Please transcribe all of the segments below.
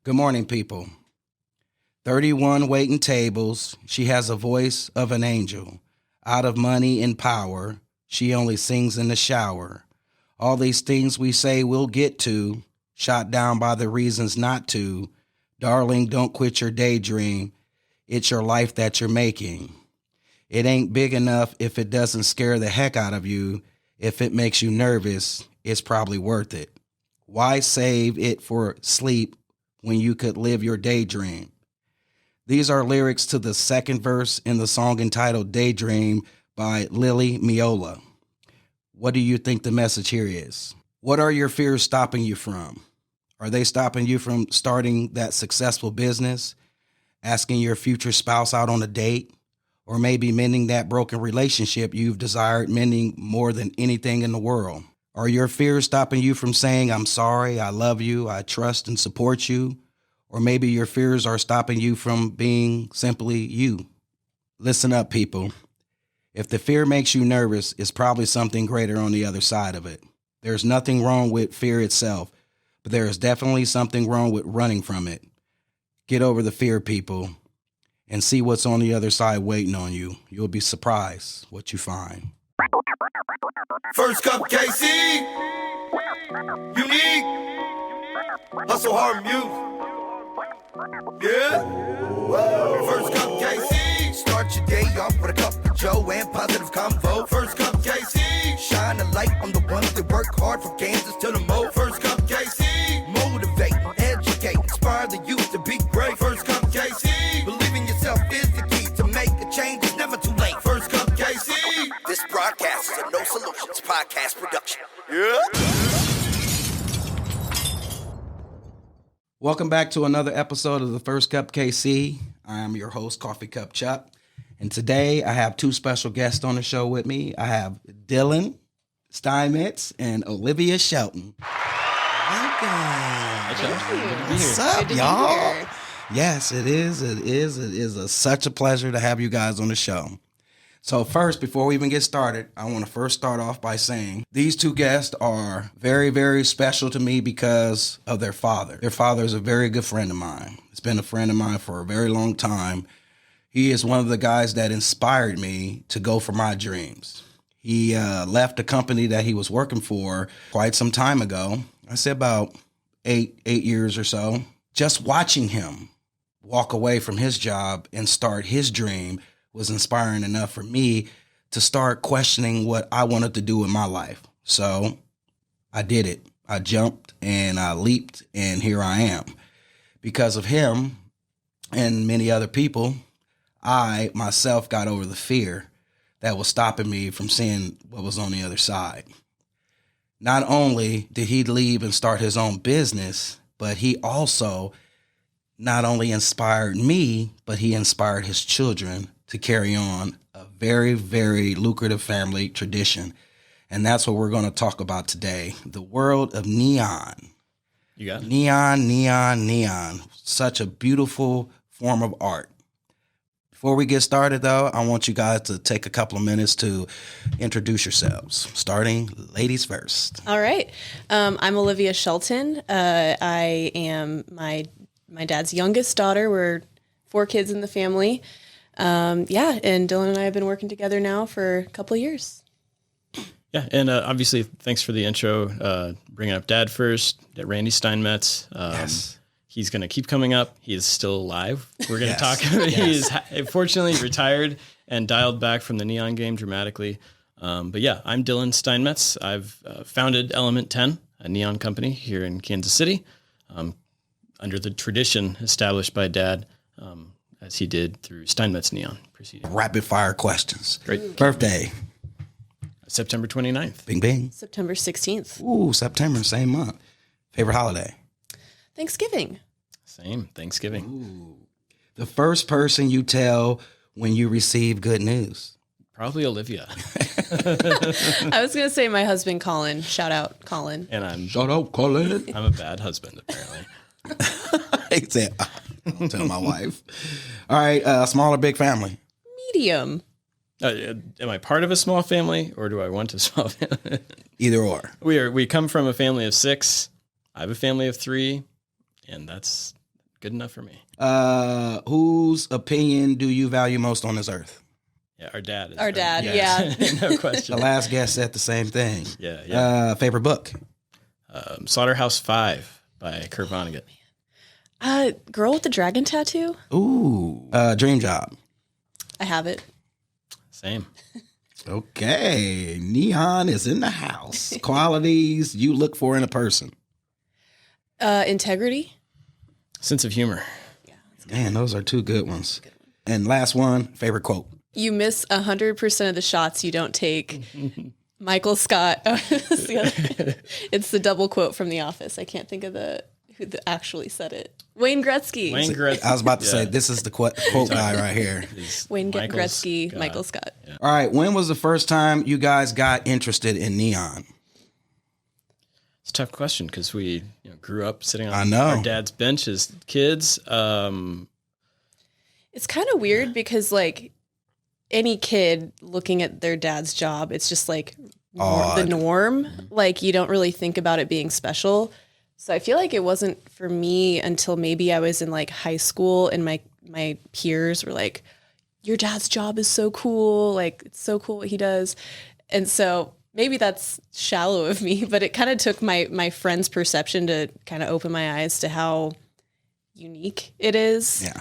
Good morning, people. 31 waiting tables. She has a voice of an angel. Out of money and power, she only sings in the shower. All these things we say we'll get to, shot down by the reasons not to. Darling, don't quit your daydream. It's your life that you're making. It ain't big enough if it doesn't scare the heck out of you. If it makes you nervous, it's probably worth it. Why save it for sleep when you could live your daydream? These are lyrics to the second verse in the song entitled Daydream by Lily Miola. What do you think the message here is? What are your fears stopping you from? Are they stopping you from starting that successful business, asking your future spouse out on a date, or maybe mending that broken relationship you've desired mending more than anything in the world? Are your fears stopping you from saying, I'm sorry, I love you, I trust and support you? Or maybe your fears are stopping you from being simply you. Listen up, people. If the fear makes you nervous, it's probably something greater on the other side of it. There's nothing wrong with fear itself, but there is definitely something wrong with running from it. Get over the fear, people, and see what's on the other side waiting on you. You'll be surprised what you find. First Cup KC, unique, hustle hard music, yeah. First Cup KC, start your day off with a cup of Joe and positive convo. First Cup KC, shine a light on the ones that work hard from Kansas to the Mo. First Cup KC, motivate, educate, inspire the youth to be great. First Cup KC, believe in yourself is the key to make a change. It's never too late. First Cup KC. This broadcast is a No Solutions podcast production. Yeah. Welcome back to another episode of the First Cup KC. I am your host, Coffee Cup Chuck. And today I have two special guests on the show with me. I have Dylan Steinmentz and Olivia Shelton. Welcome. What's up, y'all? Yes, it is. It is such a pleasure to have you guys on the show. So first, before we even get started, I want to first start off by saying these two guests are very, very special to me because of their father. Their father is a very good friend of mine. It's been a friend of mine for a very long time. He is one of the guys that inspired me to go for my dreams. He left a company that he was working for quite some time ago. I say about eight years or so. Just watching him walk away from his job and start his dream was inspiring enough for me to start questioning what I wanted to do in my life. So I did it. I jumped and I leaped, and here I am. Because of him and many other people, I myself got over the fear that was stopping me from seeing what was on the other side. Not only did he leave and start his own business, but he also not only inspired me, but he inspired his children to carry on a very, very lucrative family tradition. And that's what we're going to talk about today. The world of neon. You got it. Neon. Such a beautiful form of art. Before we get started, though, I want you guys to take a couple of minutes to introduce yourselves, starting ladies first. All right. I'm Olivia Shelton. I am my dad's youngest daughter. We're 4 kids in the family. And Dylan and I have been working together now for a couple of years. Yeah, and obviously, thanks for the intro. Bringing up Dad first, Randy Steinmetz. Yes. He's going to keep coming up. He is still alive. We're going to talk. Yes. He is fortunately retired and dialed back from the neon game dramatically. But yeah, I'm Dylan Steinmetz. I've founded Element 10, a neon company here in Kansas City, under the tradition established by Dad, as he did through Steinmetz Neon proceeding. Rapid fire questions. Great. Birthday. September 29th. Bing, bing. September 16th. Ooh, September, same month. Favorite holiday? Thanksgiving. Same. Thanksgiving. Ooh. The first person you tell when you receive good news? Probably Olivia. I was going to say my husband, Colin. Shout out, Colin. And Shut up, Colin. I'm a bad husband, apparently. He said, I'll tell my wife. All right, small or big family? Medium. Am I part of a small family, or do I want a small family? Either or. We come from a family of 6. I have a family of 3, and that's good enough for me. Whose opinion do you value most on this earth? Yeah, our dad. Our dad, Yes. No question. The last guest said the same thing. Yeah. Favorite book? Slaughterhouse 5 by Kurt Vonnegut. Girl with the Dragon Tattoo. Ooh. Dream job? I have it. Same. Okay. Neon is in the house. Qualities you look for in a person? Integrity. Sense of humor. Man, those are two good ones. And last one, favorite quote? You miss 100% of the shots you don't take. Michael Scott. It's the double quote from The Office. I can't think of who actually said it. Wayne Gretzky. Wayne Gretzky. I was about to say, this is the quote guy right here. Wayne Michael Gretzky, Scott. Michael Scott. Yeah. All right. When was the first time you guys got interested in neon? It's a tough question because we grew up sitting I on know. our dad's bench as kids. It's kind of weird because, like, any kid looking at their dad's job, it's just like the norm. Like, you don't really think about it being special. So I feel like it wasn't for me until maybe I was in like high school and my peers were like, your dad's job is so cool. Like, it's so cool what he does. And so maybe that's shallow of me, but it kind of took my friend's perception to kind of open my eyes to how unique it is. Yeah.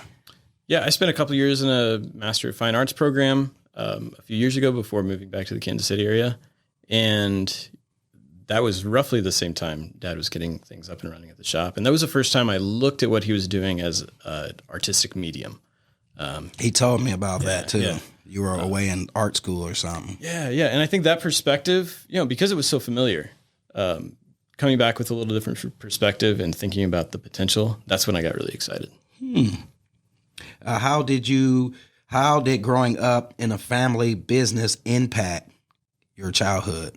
Yeah, I spent a couple years in a Master of Fine Arts program a few years ago before moving back to the Kansas City area. And that was roughly the same time Dad was getting things up and running at the shop. And that was the first time I looked at what he was doing as an artistic medium. He told me about that too. yeah. You were away in art school or something. Yeah. And I think that perspective, because it was so familiar, coming back with a little different perspective and thinking about the potential, that's when I got really excited. How did growing up in a family business impact your childhood?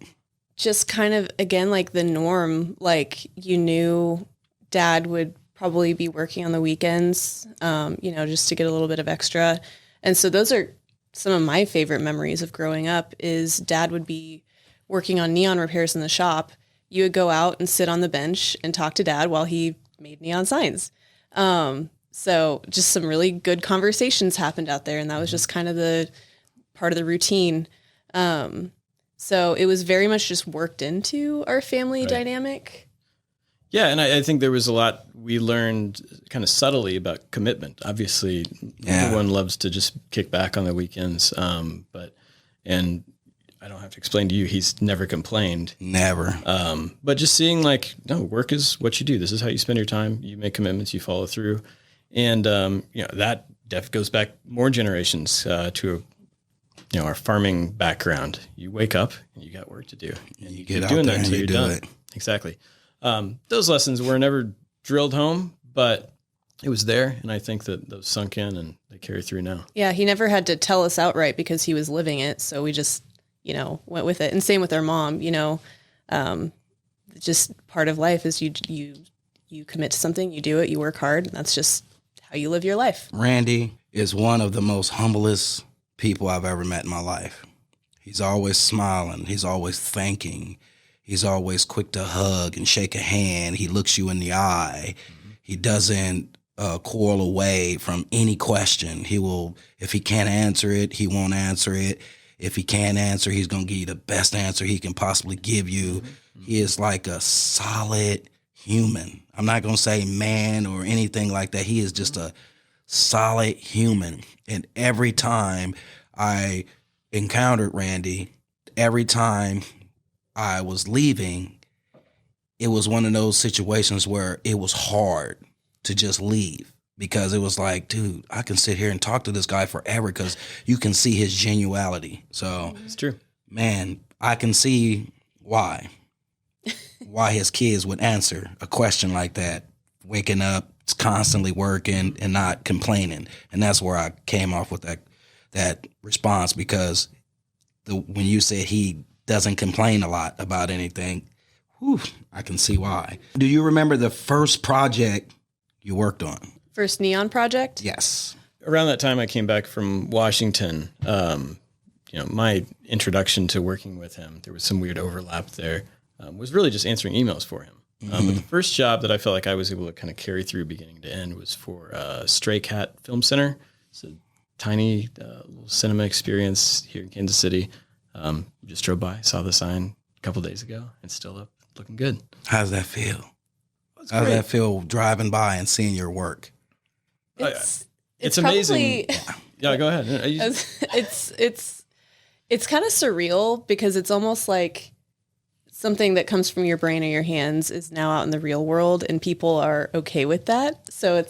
Just kind of, again, like the norm. Like, you knew Dad would probably be working on the weekends, just to get a little bit of extra. And so those are some of my favorite memories of growing up is Dad would be working on neon repairs in the shop. You would go out and sit on the bench and talk to Dad while he made neon signs. So just some really good conversations happened out there. And that was just kind of the part of the routine. So it was very much just worked into our family dynamic. Yeah, and I think there was a lot we learned kind of subtly about commitment. Obviously, everyone loves to just kick back on the weekends, and I don't have to explain to you, he's never complained. Never. But just seeing work is what you do. This is how you spend your time. You make commitments, you follow through. And, that goes back more generations to our farming background. You wake up and you got work to do. And you get out there and you do it. Exactly. Those lessons were never drilled home, but it was there. And I think that those sunk in and they carry through now. Yeah, he never had to tell us outright because he was living it. So we just, went with it. And same with our mom, just part of life is you commit to something, you do it, you work hard. And that's just how you live your life. Randy is one of the most humblest people I've ever met in my life. He's always smiling. He's always thanking. He's always quick to hug and shake a hand. He looks you in the eye. He doesn't quarrel away from any question. He will, if he can't answer it, he won't answer it. If he can't answer, he's going to give you the best answer he can possibly give you. He is like a solid human. I'm not going to say man or anything like that. He is just a solid human. And every time I encountered Randy, every time I was leaving, it was one of those situations where it was hard to just leave because it was like, dude, I can sit here and talk to this guy forever because you can see his genuality. So It's true. Man, I can see why his kids would answer a question like that, waking up, constantly working and not complaining. And that's where I came off with that response because when you said he doesn't complain a lot about anything, I can see why. Do you remember the first project you worked on? First neon project? Yes. Around that time I came back from Washington. My introduction to working with him, there was some weird overlap there, was really just answering emails for him. But the first job that I felt like I was able to kind of carry through beginning to end was for Stray Cat Film Center. It's a tiny little cinema experience here in Kansas City. Just drove by, saw the sign a couple days ago, and still up, looking good. How's that feel? How does that feel driving by and seeing your work? It's amazing. Yeah, go ahead. It's kind of surreal because it's almost like something that comes from your brain or your hands is now out in the real world, and people are okay with that. So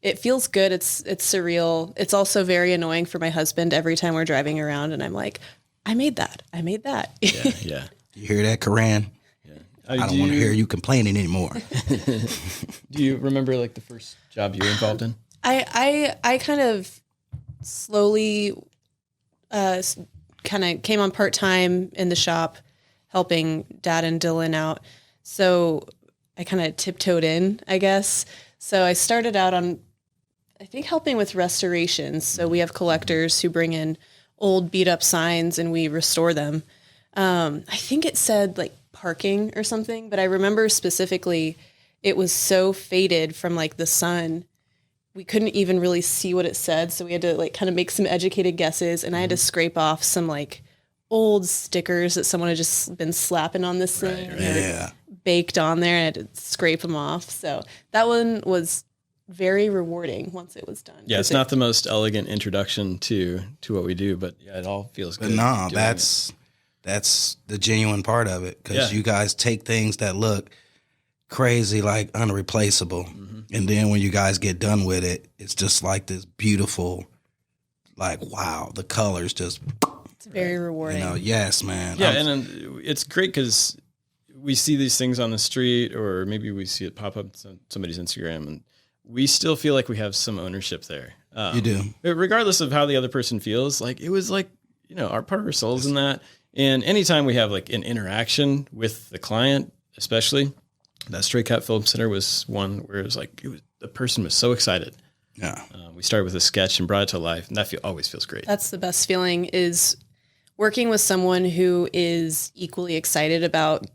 it feels good. It's surreal. It's also very annoying for my husband every time we're driving around, and I'm like, I made that. Yeah. You hear that, Karan? I don't want to hear you complaining anymore. Do you remember like the first job you were involved in? I kind of slowly kind of came on part-time in the shop helping Dad and Dylan out. So I kind of tiptoed in, I guess. So I started out on, I think, helping with restorations. So we have collectors who bring in old beat up signs and we restore them. I think it said like parking or something, but I remember specifically it was so faded from like the sun. We couldn't even really see what it said. So we had to like kind of make some educated guesses, and I had to scrape off some like old stickers that someone had just been slapping on this thing. Right. Yeah. Baked on there, and I had to scrape them off. So that one was very rewarding once it was done. Yeah, it's not the most elegant introduction to what we do, but yeah, it all feels good. But no, that's the genuine part of it, because you guys take things that look crazy, like unreplaceable, and then when you guys get done with it, it's just like this beautiful, like, wow, the colors just. It's very rewarding. Yes, man. Yeah, and it's great because we see these things on the street, or maybe we see it pop up on somebody's Instagram, and we still feel like we have some ownership there. You do. Regardless of how the other person feels, like it was like, our part of our souls in that. And anytime we have like an interaction with the client, especially, that Stray Cat Film Center was one where it was like, the person was so excited. Yeah. We started with a sketch and brought it to life, and that always feels great. That's the best feeling, is working with someone who is equally excited about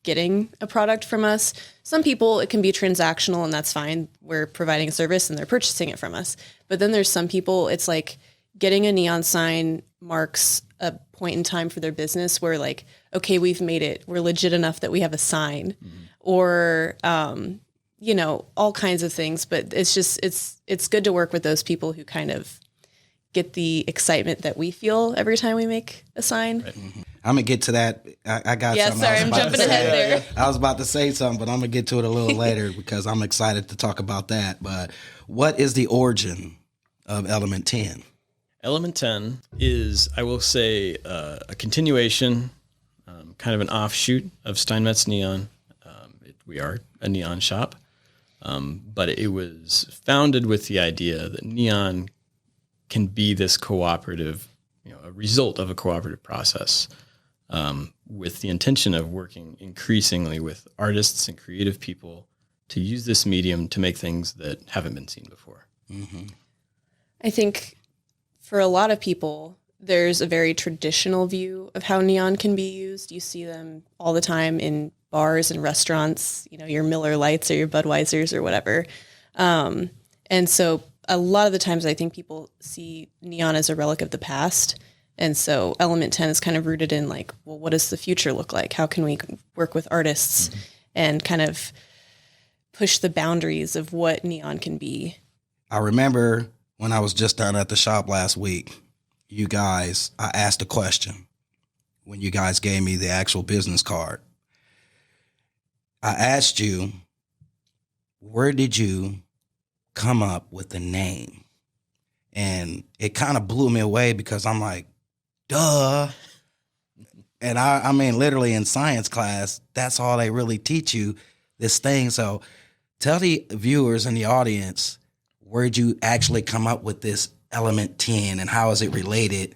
getting a product from us. Some people, it can be transactional, and that's fine. We're providing a service and they're purchasing it from us. But then there's some people, it's like getting a neon sign marks a point in time for their business where like, okay, we've made it. We're legit enough that we have a sign, or, all kinds of things. But it's just, it's good to work with those people who kind of get the excitement that we feel every time we make a sign. Right. I'm going to get to that. I got something. Sorry, I'm jumping ahead there. I was about to say something, but I'm going to get to it a little later because I'm excited to talk about that. But what is the origin of Element 10? Element 10 is, I will say, a continuation, kind of an offshoot of Steinmetz Neon. We are a neon shop, but it was founded with the idea that neon can be this cooperative, a result of a cooperative process, with the intention of working increasingly with artists and creative people to use this medium to make things that haven't been seen before. Mm-hmm. I think for a lot of people, there's a very traditional view of how neon can be used. You see them all the time in bars and restaurants, your Miller Lights or your Budweisers or whatever. And so a lot of the times I think people see neon as a relic of the past. And so Element 10 is kind of rooted in like, well, what does the future look like? How can we work with artists and kind of push the boundaries of what neon can be? I remember when I was just down at the shop last week, I asked a question when you guys gave me the actual business card. I asked you, where did you come up with the name? And it kind of blew me away because I'm like, duh. And I mean, literally in science class, that's all they really teach you, this thing. So tell the viewers and the audience, where'd you actually come up with this Element 10 and how is it related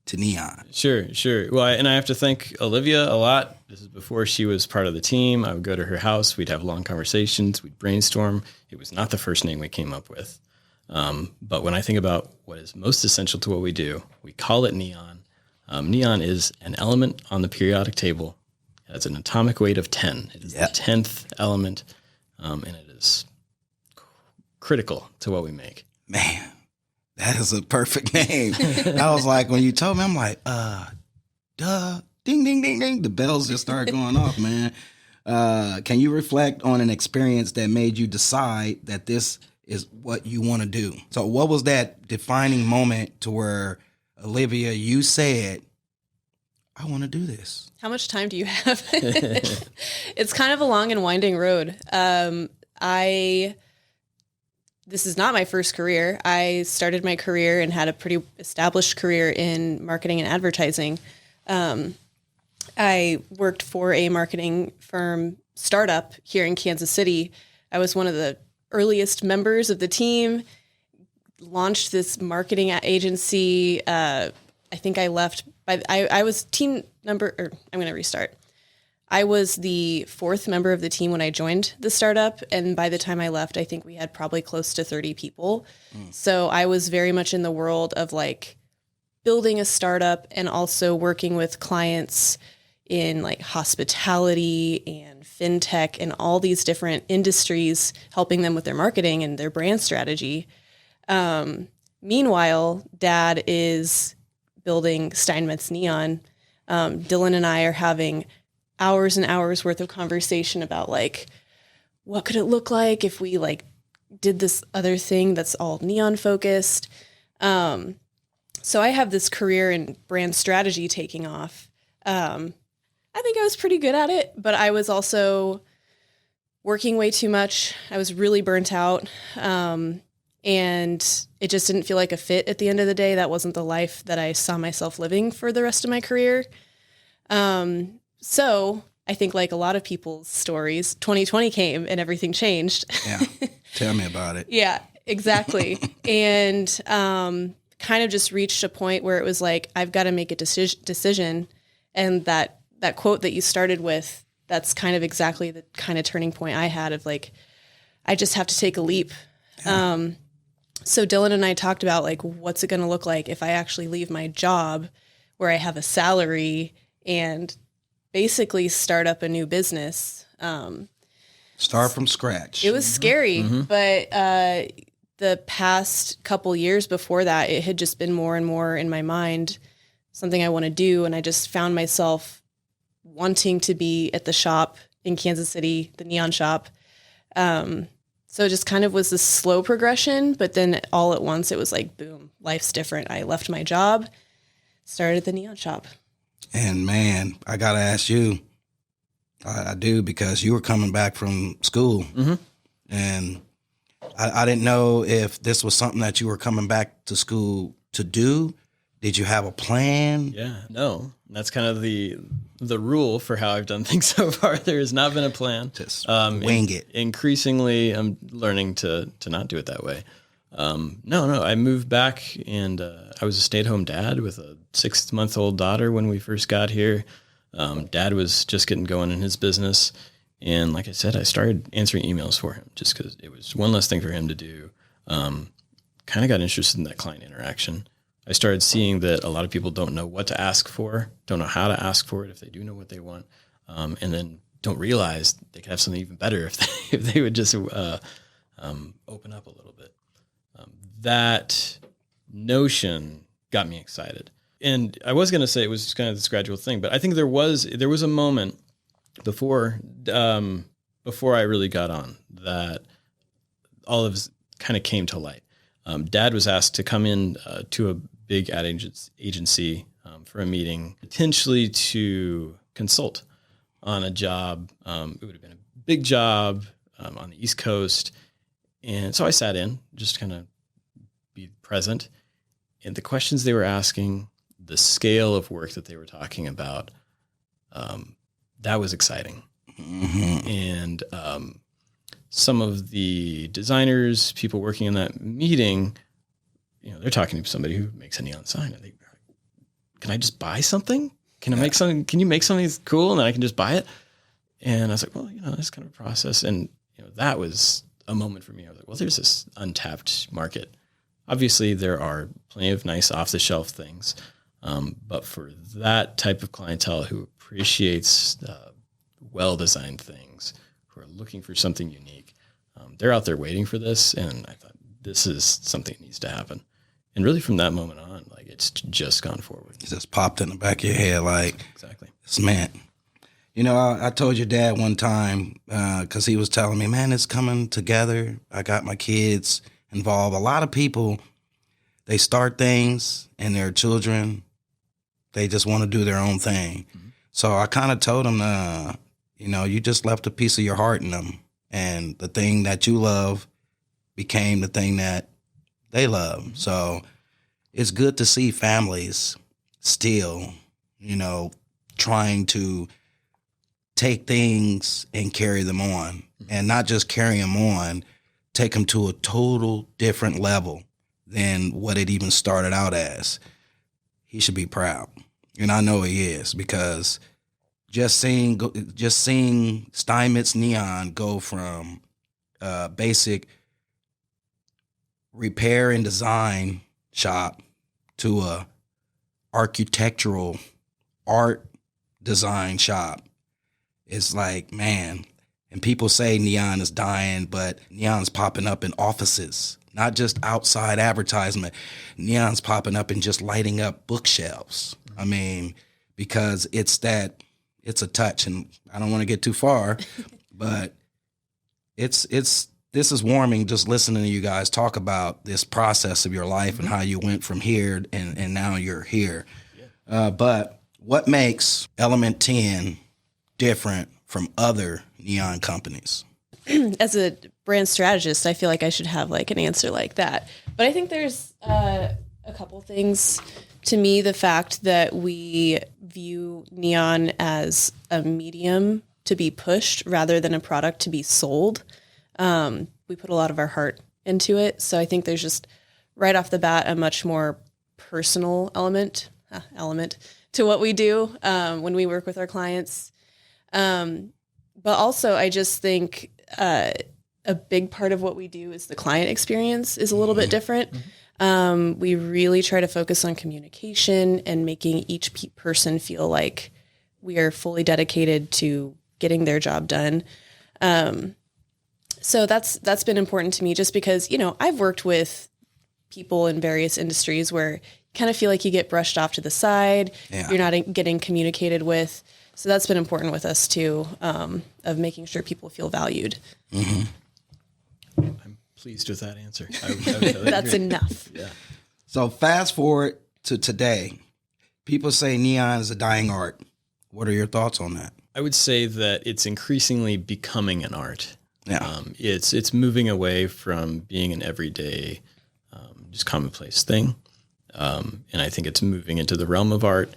to neon? Sure. Well, and I have to thank Olivia a lot. This is before she was part of the team. I would go to her house. We'd have long conversations. We'd brainstorm. It was not the first name we came up with. But when I think about what is most essential to what we do, we call it neon. Neon is an element on the periodic table, It has an atomic weight of 10. It is the 10th element, and it is critical to what we make. Man, that is a perfect name. I was like, when you told me, I'm like, duh, ding, ding, ding, ding. The bells just started going off, man. Can you reflect on an experience that made you decide that this is what you want to do? So what was that defining moment to where, Olivia, you said, I want to do this? How much time do you have? It's kind of a long and winding road. This is not my first career. I started my career and had a pretty established career in marketing and advertising. I worked for a marketing firm startup here in Kansas City. I was one of the earliest members of the team, launched this marketing agency. I think I left I was team number, or I'm going to restart. I was the 4th member of the team when I joined the startup. And by the time I left, I think we had probably close to 30 people. So I was very much in the world of like building a startup and also working with clients in like hospitality and fintech and all these different industries, helping them with their marketing and their brand strategy. Meanwhile, Dad is building Steinmetz Neon. Dylan and I are having hours and hours worth of conversation about like, what could it look like if we like did this other thing that's all neon focused? So I have this career in brand strategy taking off. I think I was pretty good at it, but I was also working way too much. I was really burnt out. And it just didn't feel like a fit at the end of the day. That wasn't the life that I saw myself living for the rest of my career. So I think like a lot of people's stories, 2020 came and everything changed. Yeah. Tell me about it. Yeah, exactly. And kind of just reached a point where it was like, I've got to make a decision. And that quote that you started with, that's kind of exactly the kind of turning point I had of like, I just have to take a leap. Yeah. So Dylan and I talked about like, what's it going to look like if I actually leave my job where I have a salary and basically start up a new business. Start from scratch. It was scary, but the past couple years before that, it had just been more and more in my mind, something I want to do. And I just found myself wanting to be at the shop in Kansas City, the neon shop. So it just kind of was this slow progression, but then all at once it was like, boom, life's different. I left my job, started the neon shop. And man, I got to ask you, I do, because you were coming back from school and I didn't know if this was something that you were coming back to school to do. Did you have a plan? Yeah, no. That's kind of the rule for how I've done things so far. There has not been a plan. Just wing it. Increasingly, I'm learning to not do it that way. No. I moved back and I was a stay-at-home dad with a 6-month-old daughter when we first got here. Dad was just getting going in his business. And like I said, I started answering emails for him just because it was one less thing for him to do. Kind of got interested in that client interaction. I started seeing that a lot of people don't know what to ask for, don't know how to ask for it if they do know what they want, and then don't realize they could have something even better if they would just open up a little bit. That notion got me excited. And I was going to say it was just kind of this gradual thing, but I think there was a moment before I really got on that all of this kind of came to light. Dad was asked to come in to a big ad agency for a meeting, potentially to consult on a job. It would have been a big job on the East Coast. And so I sat in, just kind of be present. And the questions they were asking, the scale of work that they were talking about, that was exciting. And some of the designers, people working in that meeting, they're talking to somebody who makes a neon sign. And can I just buy something? Can I make something? Can you make something that's cool and then I can just buy it? And I was like, well, that's kind of a process. And that was a moment for me. I was like, well, there's this untapped market. Obviously, there are plenty of nice off-the-shelf things, but for that type of clientele who appreciates well-designed things, who are looking for something unique. They're out there waiting for this, and I thought this is something that needs to happen. And really from that moment on, like it's just gone forward. It just popped in the back of your head like, Exactly. it's meant. You know, I told your dad one time, because he was telling me, man, it's coming together. I got my kids involved. A lot of people, they start things and their children, they just want to do their own thing. Mm-hmm. So I kind of told him, you know, you just left a piece of your heart in them. And the thing that you love became the thing that they love. Mm-hmm. So it's good to see families still, you know, trying to take things and carry them on, and not just carry them on, take them to a total different level than what it even started out as. He should be proud. And I know he is, because just seeing Steinmetz Neon go from basic repair and design shop to a architectural art design shop, it's like, man, and people say neon is dying, but neon's popping up in offices, not just outside advertisement. Neon's popping up and just lighting up bookshelves. I mean, because it's a touch, and I don't want to get too far, but this is warming just listening to you guys talk about this process of your life and how you went from here and now you're here. Yeah. But what makes Element 10 different from other neon companies? As a brand strategist, I feel like I should have like an answer like that. But I think there's a couple things. To me, the fact that we view neon as a medium to be pushed rather than a product to be sold. We put a lot of our heart into it. So I think there's just right off the bat a much more personal element to what we do when we work with our clients. But also, I just think a big part of what we do is the client experience is a little bit different. We really try to focus on communication and making each person feel like we are fully dedicated to getting their job done. So that's been important to me, just because, you know, I've worked with people in various industries where you kind of feel like you get brushed off to the side. Yeah. You're not getting communicated with. So that's been important with us too, of making sure people feel valued. Mm-hmm. I'm pleased with that answer. That's enough. Yeah. So fast forward to today. People say neon is a dying art. What are your thoughts on that? I would say that it's increasingly becoming an art. Yeah. It's moving away from being an everyday, just commonplace thing. And I think it's moving into the realm of art.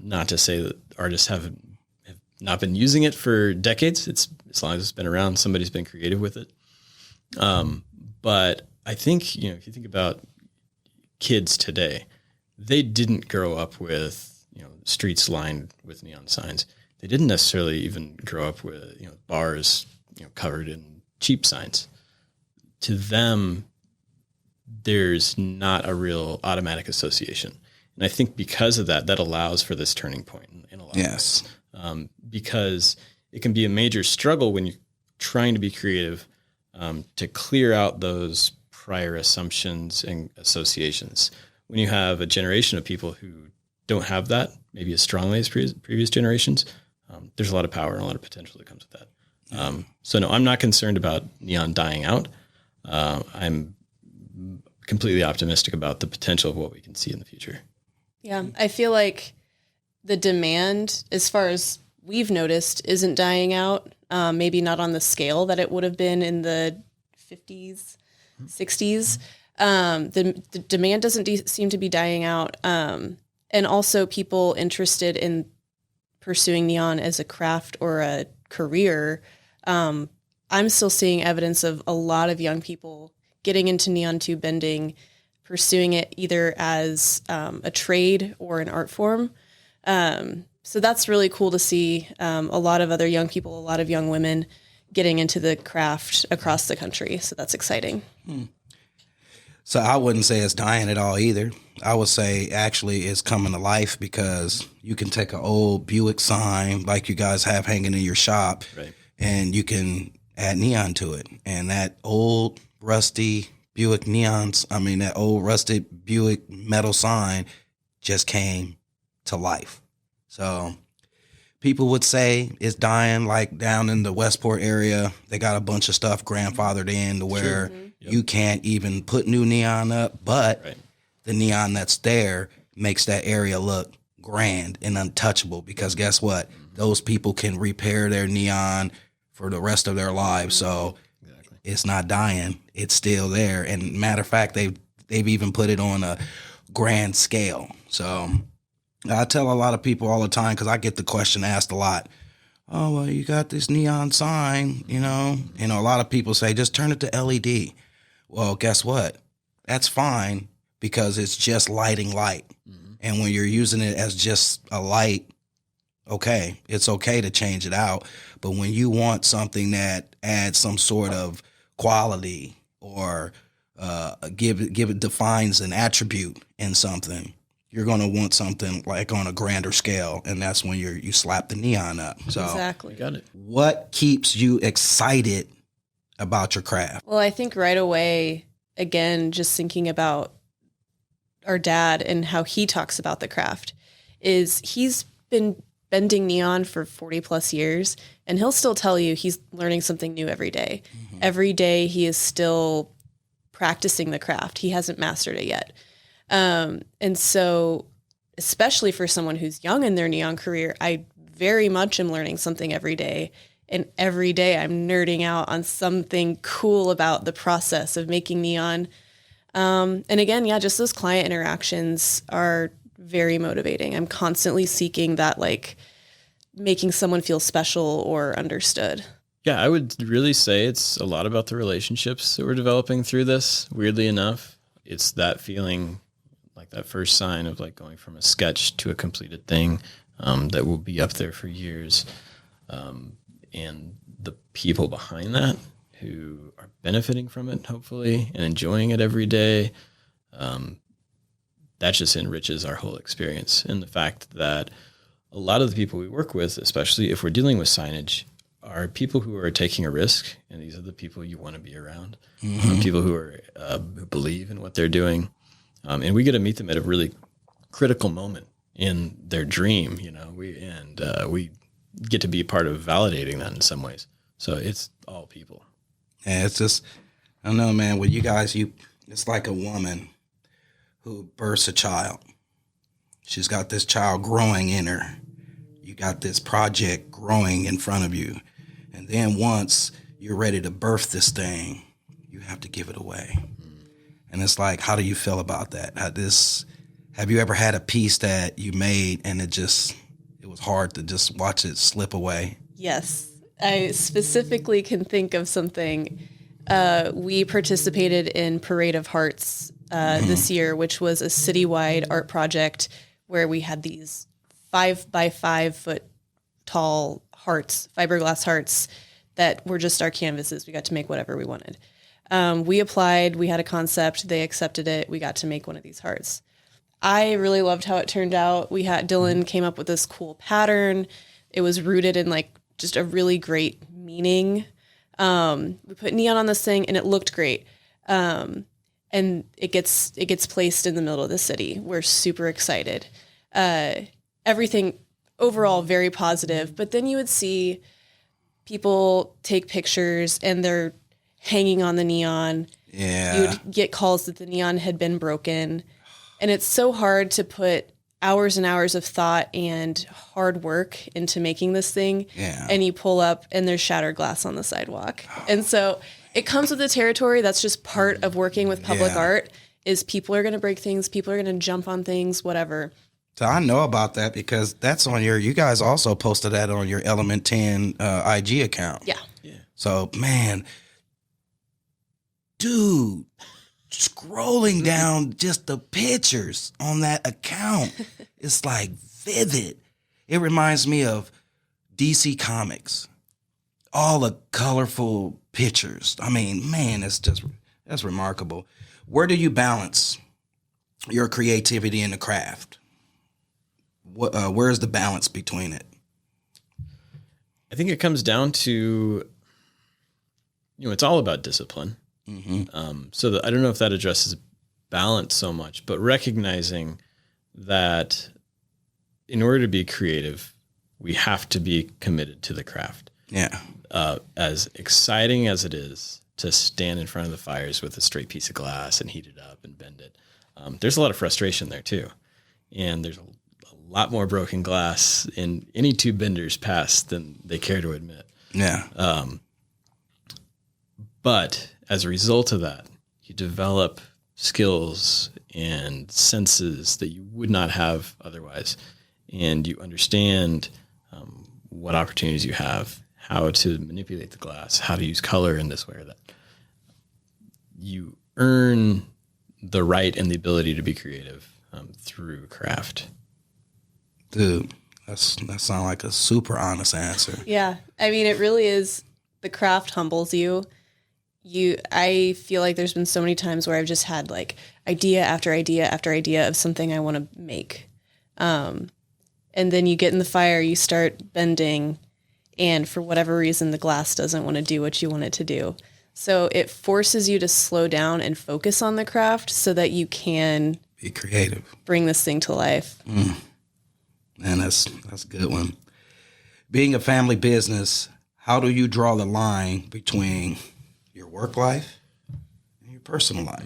Not to say that artists have not been using it for decades. It's as long as it's been around, somebody's been creative with it. But I think, you know, if you think about kids today, they didn't grow up with, you know, streets lined with neon signs. They didn't necessarily even grow up with, you know, bars, you know, covered in cheap signs. To them, there's not a real automatic association. And I think because of that, that allows for this turning point in a lot of ways. Because it can be a major struggle when you're trying to be creative, to clear out those prior assumptions and associations. When you have a generation of people who don't have that, maybe as strongly as previous generations, there's a lot of power and a lot of potential that comes with that. So no, I'm not concerned about neon dying out. I'm completely optimistic about the potential of what we can see in the future. Yeah, I feel like the demand, as far as we've noticed, isn't dying out. Maybe not on the scale that it would have been in the 50s, 60s. The demand doesn't seem to be dying out. And also people interested in pursuing neon as a craft or a career. I'm still seeing evidence of a lot of young people getting into neon tube bending, pursuing it either as a trade or an art form. So that's really cool to see a lot of other young people, a lot of young women getting into the craft across the country. So that's exciting. So I wouldn't say it's dying at all either. I would say actually it's coming to life because you can take an old Buick sign like you guys have hanging in your shop, Right. and you can add neon to it. And that old rusty Buick that old rusted Buick metal sign just came to life. So people would say it's dying, like down in the Westport area. They got a bunch of stuff grandfathered in to where you can't even put new neon up, but Right. the neon that's there makes that area look grand and untouchable because guess what? Those people can repair their neon for the rest of their lives. So it's not dying. It's still there. And matter of fact, they've even put it on a grand scale. So I tell a lot of people all the time, because I get the question asked a lot. Oh, well, you got this neon sign, a lot of people say, just turn it to LED. Well, guess what? That's fine because it's just lighting light. And when you're using it as just a light, okay, it's okay to change it out. But when you want something that adds some sort of quality or defines an attribute in something, you're going to want something like on a grander scale, and that's when you slap the neon up. So Exactly. Got it. what keeps you excited about your craft? Well, I think right away, again, just thinking about our dad and how he talks about the craft is he's been bending neon for 40 plus years, and he'll still tell you he's learning something new every day. Every day he is still practicing the craft. He hasn't mastered it yet. And so, especially for someone who's young in their neon career, I very much am learning something every day. And every day I'm nerding out on something cool about the process of making neon. And again, just those client interactions are very motivating. I'm constantly seeking that, like, making someone feel special or understood. Yeah, I would really say it's a lot about the relationships that we're developing through this. Weirdly enough, it's that feeling, like that first sign of like going from a sketch to a completed thing that will be up there for years. And the people behind that who are benefiting from it, hopefully, and enjoying it every day, that just enriches our whole experience. And the fact that a lot of the people we work with, especially if we're dealing with signage, are people who are taking a risk, and these are the people you want to be around. People who are who believe in what they're doing, and we get to meet them at a really critical moment in their dream. We get to be part of validating that in some ways. So it's all people. Yeah, it's just, I don't know, man, with you guys, it's like a woman who births a child. She's got this child growing in her. You got this project growing in front of you. And then once you're ready to birth this thing, you have to give it away. And it's like, how do you feel about that? Have you ever had a piece that you made and it was hard to just watch it slip away? Yes. I specifically can think of something. We participated in Parade of Hearts this year, which was a citywide art project where we had these 5 by 5 foot tall hearts, fiberglass hearts that were just our canvases. We got to make whatever we wanted. We applied, we had a concept, they accepted it. We got to make one of these hearts. I really loved how it turned out. Dylan came up with this cool pattern. It was rooted in like just a really great meaning. We put neon on this thing and it looked great. And it gets placed in the middle of the city. We're super excited. Everything overall very positive, but then you would see people take pictures and they're hanging on the neon. Yeah. You would get calls that the neon had been broken. And it's so hard to put hours and hours of thought and hard work into making this thing. Yeah. And you pull up and there's shattered glass on the sidewalk. And so it comes with the territory. That's just part of working with public art is people are going to break things. People are going to jump on things, whatever. So I know about that because that's on you guys also posted that on your Element 10 IG account. Yeah. So, man, dude, scrolling down just the pictures on that account, it's like vivid. It reminds me of DC Comics. All the colorful pictures. I mean, man, it's That's remarkable. Where do you balance your creativity and the craft? Where's the balance between it? I think it comes down to, it's all about discipline. So I don't know if that addresses balance so much, but recognizing that in order to be creative, we have to be committed to the craft. Yeah. As exciting as it is to stand in front of the fires with a straight piece of glass and heat it up and bend it, there's a lot of frustration there too. And there's a lot more broken glass in any two benders pass than they care to admit. Yeah. But as a result of that, you develop skills and senses that you would not have otherwise. And you understand what opportunities you have, how to manipulate the glass, how to use color in this way or that. You earn the right and the ability to be creative through craft. Dude, that sounds like a super honest answer. Yeah. I mean, it really is. The craft humbles you. I feel like there's been so many times where I've just had like idea after idea after idea of something I want to make. And then you get in the fire, you start bending, and for whatever reason, the glass doesn't want to do what you want it to do. So it forces you to slow down and focus on the craft so that you can be creative, bring this thing to life. Man, that's a good one. Being a family business, how do you draw the line between your work life and your personal life?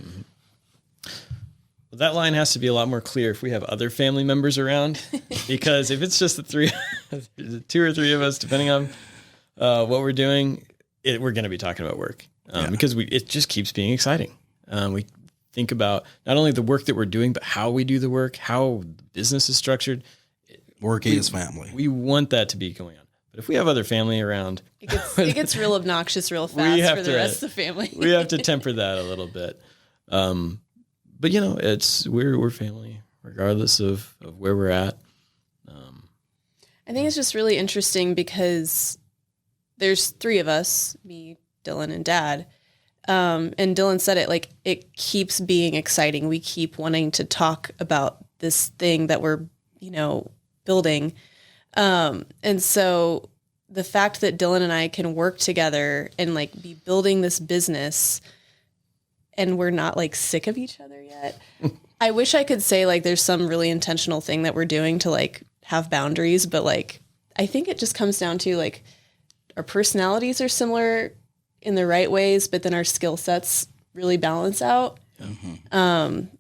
Well, that line has to be a lot more clear if we have other family members around, because if it's just the two or three of us, depending on what we're doing, we're going to be talking about work because it just keeps being exciting. We think about not only the work that we're doing, but how we do the work, how business is structured. Work is family. We want that to be going on. But if we have other family around, it gets real obnoxious real fast for the rest of the family. We have to temper that a little bit. But we're family regardless of where we're at. I think it's just really interesting because there's three of us, me, Dylan, and Dad. And Dylan said it, like, it keeps being exciting. We keep wanting to talk about this thing that we're, building. And so the fact that Dylan and I can work together and like be building this business and we're not like sick of each other yet. I wish I could say like there's some really intentional thing that we're doing to like have boundaries, but like I think it just comes down to like our personalities are similar in the right ways, but then our skill sets really balance out.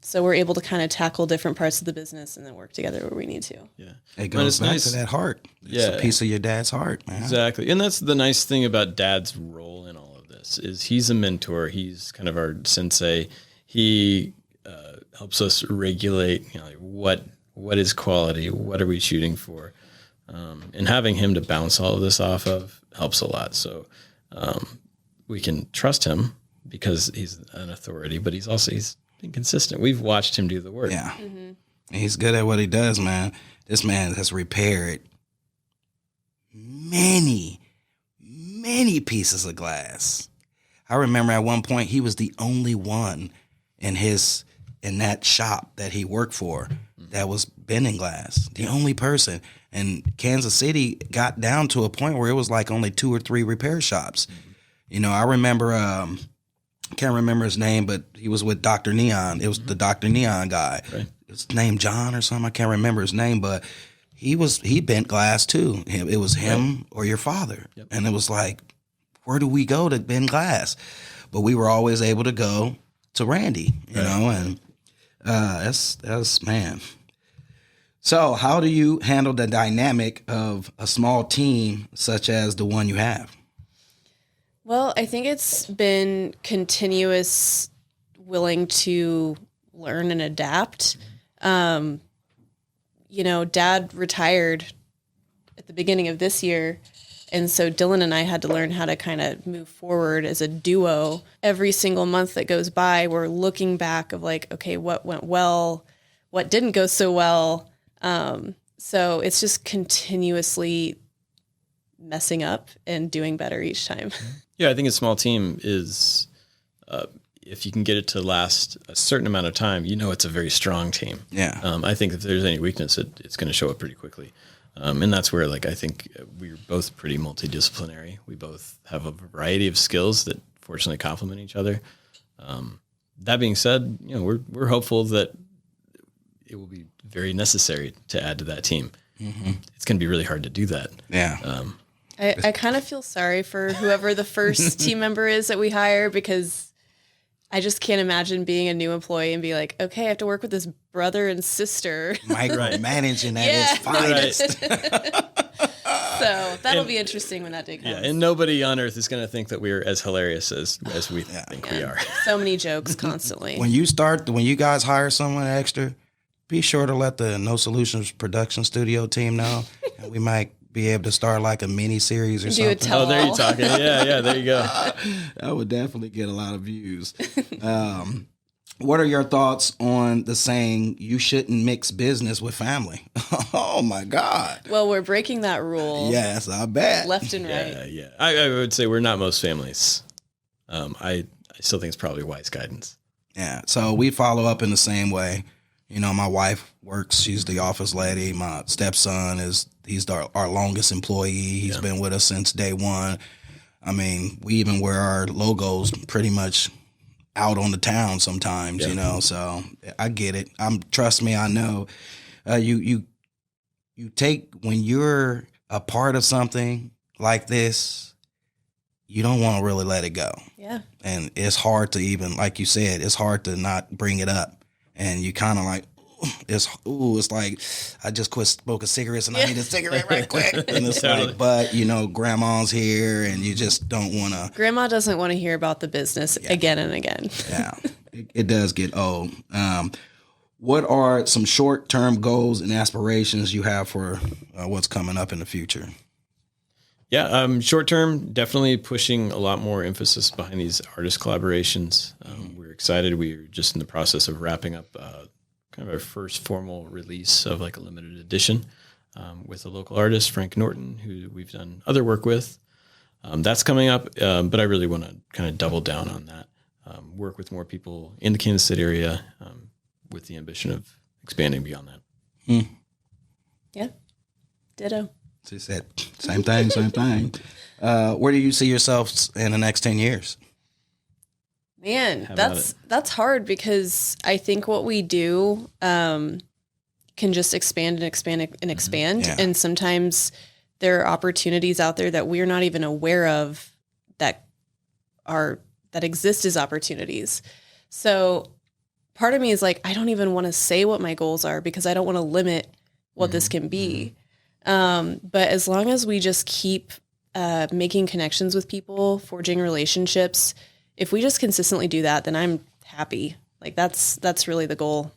So we're able to kind of tackle different parts of the business and then work together where we need to. Yeah. It goes back to that heart. It's a piece of your dad's heart, man. Exactly. And that's the nice thing about Dad's role in all of this is he's a mentor. He's kind of our sensei. He helps us regulate, what is quality? What are we shooting for? And having him to bounce all of this off of helps a lot. So we can trust him because he's an authority, but he's been consistent. We've watched him do the work. Yeah. He's good at what he does, man. This man has repaired many, many pieces of glass. I remember at one point he was the only one in that shop that he worked for that was bending glass. The only person. And Kansas City got down to a point where it was like only 2 or 3 repair shops. I remember, I can't remember his name, but he was with Dr. Neon. It was the Dr. Neon guy. Right. His name John or something. I can't remember his name, but he bent glass too. It was him or your father. Yep. And it was like, where do we go to bend glass? But we were always able to go to Randy, and that's man. So how do you handle the dynamic of a small team such as the one you have? Well, I think it's been continuous willing to learn and adapt. Dad retired at the beginning of this year. And so Dylan and I had to learn how to kind of move forward as a duo. Every single month that goes by, we're looking back of like, okay, what went well, what didn't go so well. So it's just continuously messing up and doing better each time. Yeah, I think a small team is if you can get it to last a certain amount of time, it's a very strong team. Yeah. I think if there's any weakness, it's going to show up pretty quickly. And that's where, I think we're both pretty multidisciplinary. We both have a variety of skills that fortunately complement each other. That being said, we're hopeful that it will be very necessary to add to that team. Mm-hmm. It's going to be really hard to do that. Yeah. I kind of feel sorry for whoever the first team member is that we hire, because I just can't imagine being a new employee and be like, okay, I have to work with this brother and sister. Micromanaging at its finest. So that'll be interesting when that day comes. Yeah, and nobody on earth is going to think that we're as hilarious as we think we are. So many jokes constantly. When you guys hire someone extra, be sure to let the No Solutions production studio team know, and we might be able to start like a mini series or Do something. a tell-all. Oh, there you're talking. Yeah, there you go. That would definitely get a lot of views. What are your thoughts on the saying, you shouldn't mix business with family? Oh, my God. Well, we're breaking that rule. Yes, I bet. Left and right. Yeah. I would say we're not most families. I still think it's probably wise guidance. Yeah, so we follow up in the same way. My wife works. She's the office lady. My stepson he's our longest employee. He's been with us since day one. I mean, we even wear our logos pretty much out on the town sometimes, so I get it. Trust me, I know. You take, when you're a part of something like this, you don't want to really let it go. Yeah. And it's hard to even, like you said, it's hard to not bring it up. And you kind of like, it's like, I just smoking cigarettes and I need a cigarette right quick. And it's like, but grandma's here and you just don't want to. Grandma doesn't want to hear about the business again and again. Yeah, it does get old. What are some short-term goals and aspirations you have for what's coming up in the future? Yeah, short term, definitely pushing a lot more emphasis behind these artist collaborations. We're excited. We're just in the process of wrapping up kind of our first formal release of like a limited edition with a local artist, Frank Norton, who we've done other work with. That's coming up, but I really want to kind of double down on that, work with more people in the Kansas City area with the ambition of expanding beyond that. Yeah, ditto. She said, same thing. Where do you see yourself in the next 10 years? Man, that's hard, because I think what we do can just expand and expand and expand. Yeah. And sometimes there are opportunities out there that we're not even aware of that exist as opportunities. So part of me is like, I don't even want to say what my goals are, because I don't want to limit what this can be. But as long as we just keep making connections with people, forging relationships, if we just consistently do that, then I'm happy. Like that's really the goal.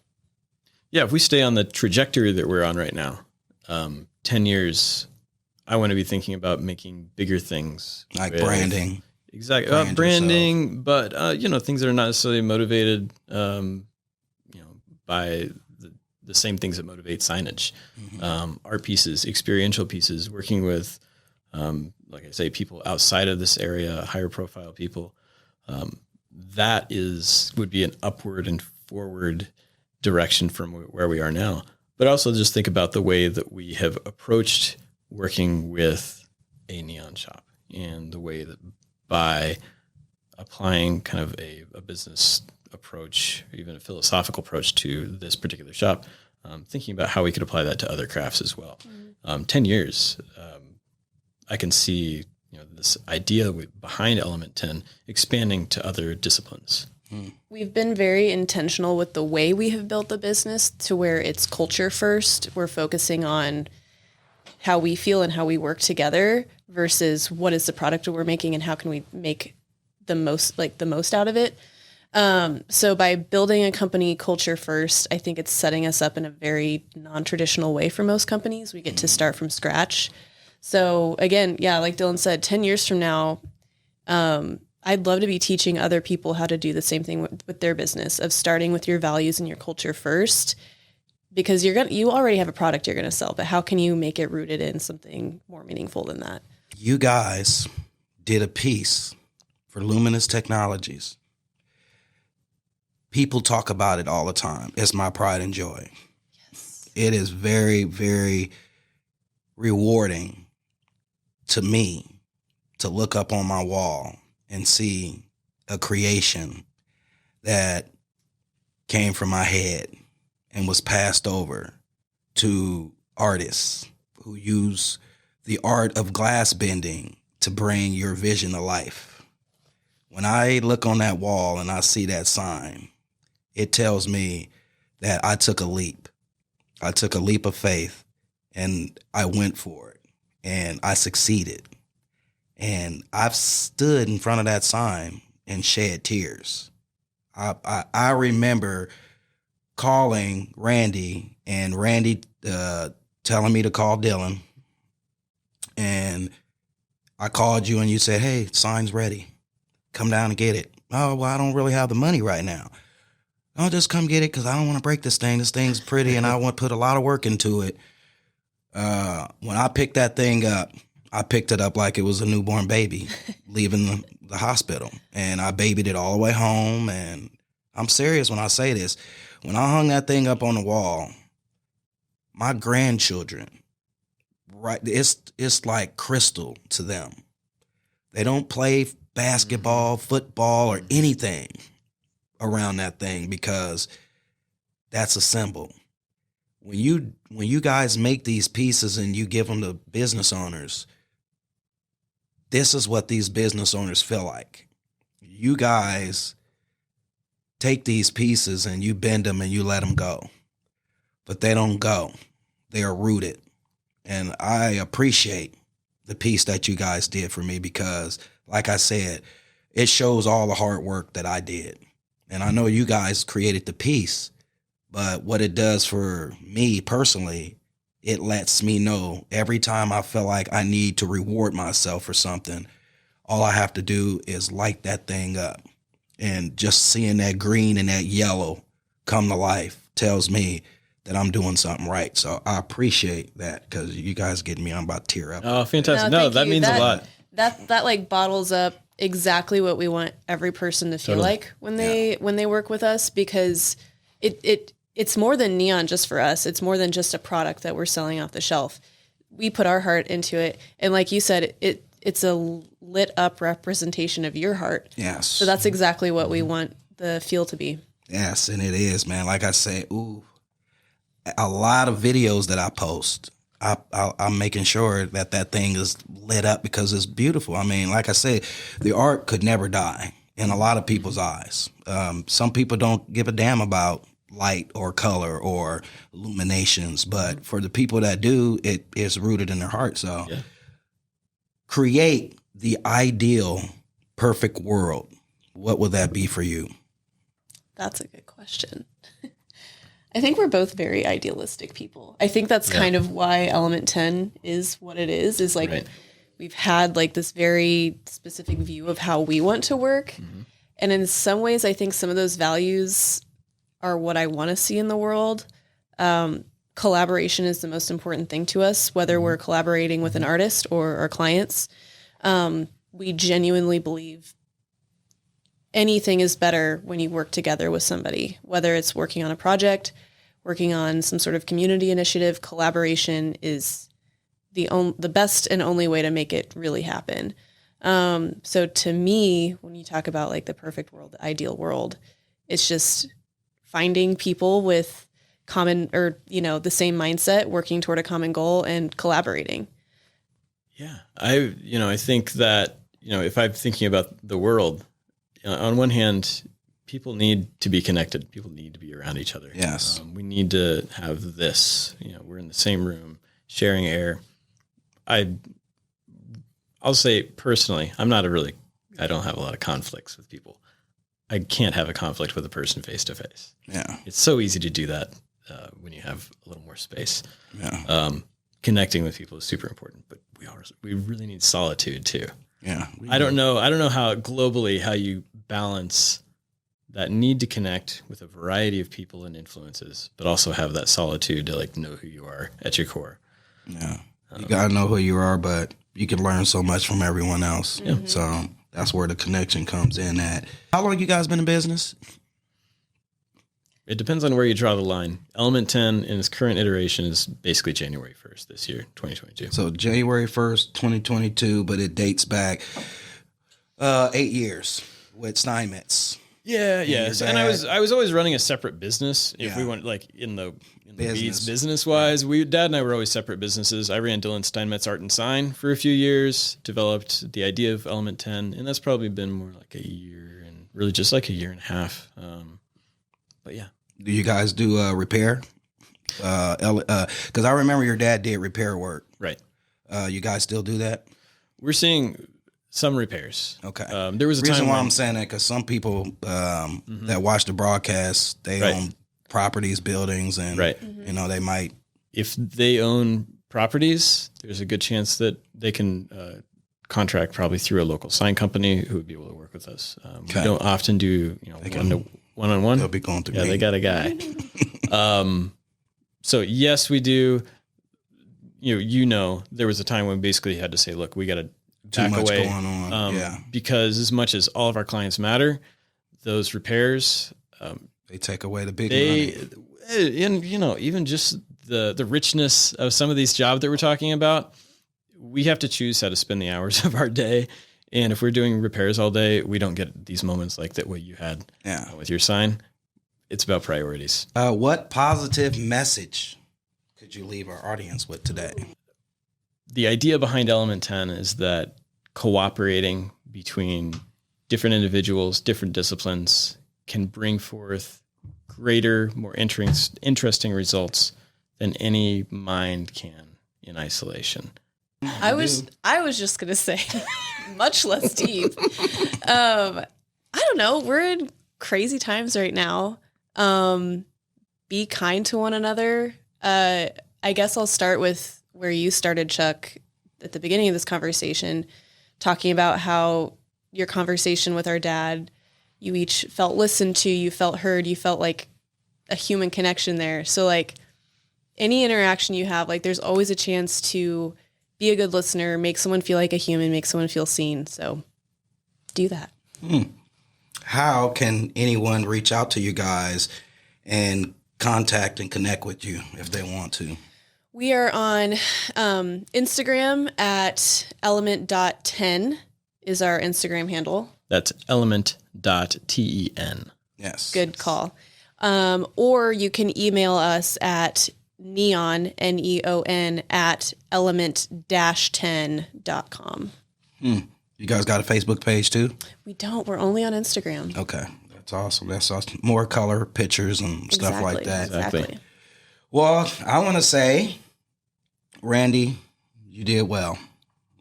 Yeah, if we stay on the trajectory that we're on right now, 10 years, I want to be thinking about making bigger things. Like branding. Exactly. Branding, but, things that are not necessarily motivated, by the same things that motivate signage, art pieces, experiential pieces, working with, like I say, people outside of this area, higher profile people. That would be an upward and forward direction from where we are now. But also just think about the way that we have approached working with a neon shop, and the way that by applying kind of a business approach, or even a philosophical approach to this particular shop, thinking about how we could apply that to other crafts as well. 10 years, I can see this idea behind Element 10 expanding to other disciplines. We've been very intentional with the way we have built the business to where it's culture first. We're focusing on how we feel and how we work together versus what is the product that we're making and how can we make the most out of it. So by building a company culture first, I think it's setting us up in a very non-traditional way for most companies. We get to start from scratch. So again, yeah, like Dylan said, 10 years from now, I'd love to be teaching other people how to do the same thing with their business, of starting with your values and your culture first, because you already have a product you're going to sell, but how can you make it rooted in something more meaningful than that? You guys did a piece for Luminous Technologies people talk about it all the time. It's my pride and joy. Yes. It is very, very rewarding to me to look up on my wall and see a creation that came from my head and was passed over to artists who use the art of glass bending to bring your vision to life. When I look on that wall and I see that sign, it tells me that I took a leap. I took a leap of faith and I went for it and I succeeded. And I've stood in front of that sign and shed tears. I remember calling Randy and Randy telling me to call Dylan. And I called you and you said, hey, sign's ready. Come down and get it. Oh, well, I don't really have the money right now. I'll just come get it because I don't want to break this thing. This thing's pretty and I want to put a lot of work into it. When I picked that thing up, I picked it up like it was a newborn baby leaving the hospital. And I babied it all the way home. And I'm serious when I say this. When I hung that thing up on the wall, my grandchildren, right, it's like crystal to them. They don't play basketball, football, or anything around that thing because that's a symbol. When you guys make these pieces and you give them to business owners, this is what these business owners feel like. You guys take these pieces and you bend them and you let them go, but they don't go. They are rooted. And I appreciate the piece that you guys did for me because, like I said, it shows all the hard work that I did. And I know you guys created the piece, but what it does for me personally, it lets me know every time I feel like I need to reward myself for something, all I have to do is light that thing up. And just seeing that green and that yellow come to life tells me that I'm doing something right. So I appreciate that because you guys getting me, I'm about to tear up. Oh, fantastic. No, that means a lot. That like bottles up exactly what we want every person to feel like when they work with us, because it's more than neon just for us. It's more than just a product that we're selling off the shelf. We put our heart into it. And like you said, it's a lit up representation of your heart. Yes. So that's exactly what we want the feel to be. Yes, and it is, man. Like I say, a lot of videos that I post, I'm making sure that thing is lit up because it's beautiful. I mean, like I say, the art could never die in a lot of people's eyes. Some people don't give a damn about light or color or illuminations, but for the people that do, it is rooted in their heart. So create the ideal perfect world. What would that be for you? That's a good question. I think we're both very idealistic people. I think that's kind of why Element 10 is what it is like we've had like this very specific view of how we want to work. Mm-hmm. And in some ways, I think some of those values are what I want to see in the world. Collaboration is the most important thing to us, whether we're collaborating with an artist or our clients. We genuinely believe anything is better when you work together with somebody, whether it's working on a project, working on some sort of community initiative. Collaboration is the best and only way to make it really happen. So to me, when you talk about like the perfect world, the ideal world, it's just finding people with common or, the same mindset, working toward a common goal and collaborating. Yeah. I think that, if I'm thinking about the world, on one hand, people need to be connected. People need to be around each other. Yes. We need to have this, we're in the same room, sharing air. I'll say personally, I don't have a lot of conflicts with people. I can't have a conflict with a person face to face. Yeah. It's so easy to do that when you have a little more space. Yeah. Connecting with people is super important, but we really need solitude too. Yeah. I don't know how globally how you balance that need to connect with a variety of people and influences, but also have that solitude to like know who you are at your core. Yeah. You got to know who you are, but you can learn so much from everyone else. Yeah. So that's where the connection comes in at. How long you guys been in business? It depends on where you draw the line. Element 10 in its current iteration is basically January 1st this year, 2022. So January 1st, 2022, but it dates back 8 years with Steinmetz. Yeah, yes. And I was always running a separate business. If Yeah. we went like in the Business. weeds business wise, Dad and I were always separate businesses. I ran Dylan Steinmetz Art and Sign for a few years, developed the idea of Element 10, and that's probably been more like a year and really just like a year and a half. But yeah. Do you guys do repair? Because I remember your dad did repair work. Right. You guys still do that? We're seeing some repairs. Okay. There was a reason time why when, I'm saying that because some people that watch the broadcast, they Right. own properties, buildings, and Right. you know they might. if they own properties, there's a good chance that they can contract probably through a local sign company who would be able to work with us. Okay. We don't often do one-on-one. They'll be going through Yeah, me. they got a guy. So yes, we do. You know, there was a time when basically you had to say, look, we got to back much away. going on, yeah. Because as much as all of our clients matter, those repairs, They take away the big they, money. and even just the richness of some of these jobs that we're talking about, we have to choose how to spend the hours of our day. And if we're doing repairs all day, we don't get these moments like that what you had with your sign. It's about priorities. What positive message could you leave our audience with today? The idea behind Element 10 is that cooperating between different individuals, different disciplines can bring forth greater, more interesting results than any mind can in isolation. I was just gonna say, much less deep. I don't know. We're in crazy times right now. Be kind to one another. I guess I'll start with where you started, Chuck, at the beginning of this conversation, talking about how your conversation with our dad, you each felt listened to, you felt heard, you felt like a human connection there. So like any interaction you have, like there's always a chance to be a good listener, make someone feel like a human, make someone feel seen. So do that. How can anyone reach out to you guys and contact and connect with you if they want to? We are on Instagram at element.10 is our Instagram handle. That's element.ten. Yes. Good call. Or you can email us at neon, Neon, at element-10.com. You guys got a Facebook page too? We don't. We're only on Instagram. Okay. That's awesome. That's awesome. More color pictures and stuff like that. Exactly. Well, I want to say, Randy, you did well.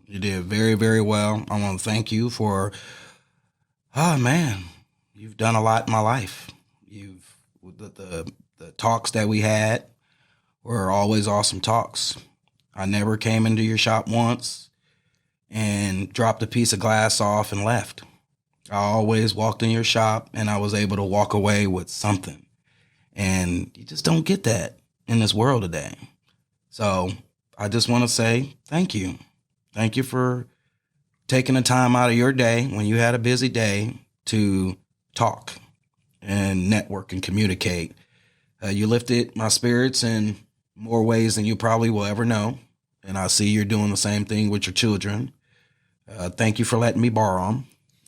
You did very, very well. I want to thank you for, you've done a lot in my life. The talks that we had were always awesome talks. I never came into your shop once and dropped a piece of glass off and left. I always walked in your shop and I was able to walk away with something. And you just don't get that in this world today. So I just want to say thank you. Thank you for taking the time out of your day when you had a busy day to talk and network and communicate. You lifted my spirits in more ways than you probably will ever know. And I see you're doing the same thing with your children. Thank you for letting me borrow them.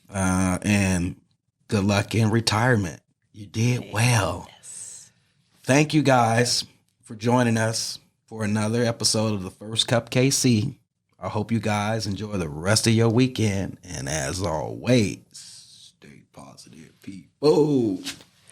And good luck in retirement. You did well. Yes. Thank you guys for joining us for another episode of the First Cup KC. I hope you guys enjoy the rest of your weekend. And as always, stay positive, people.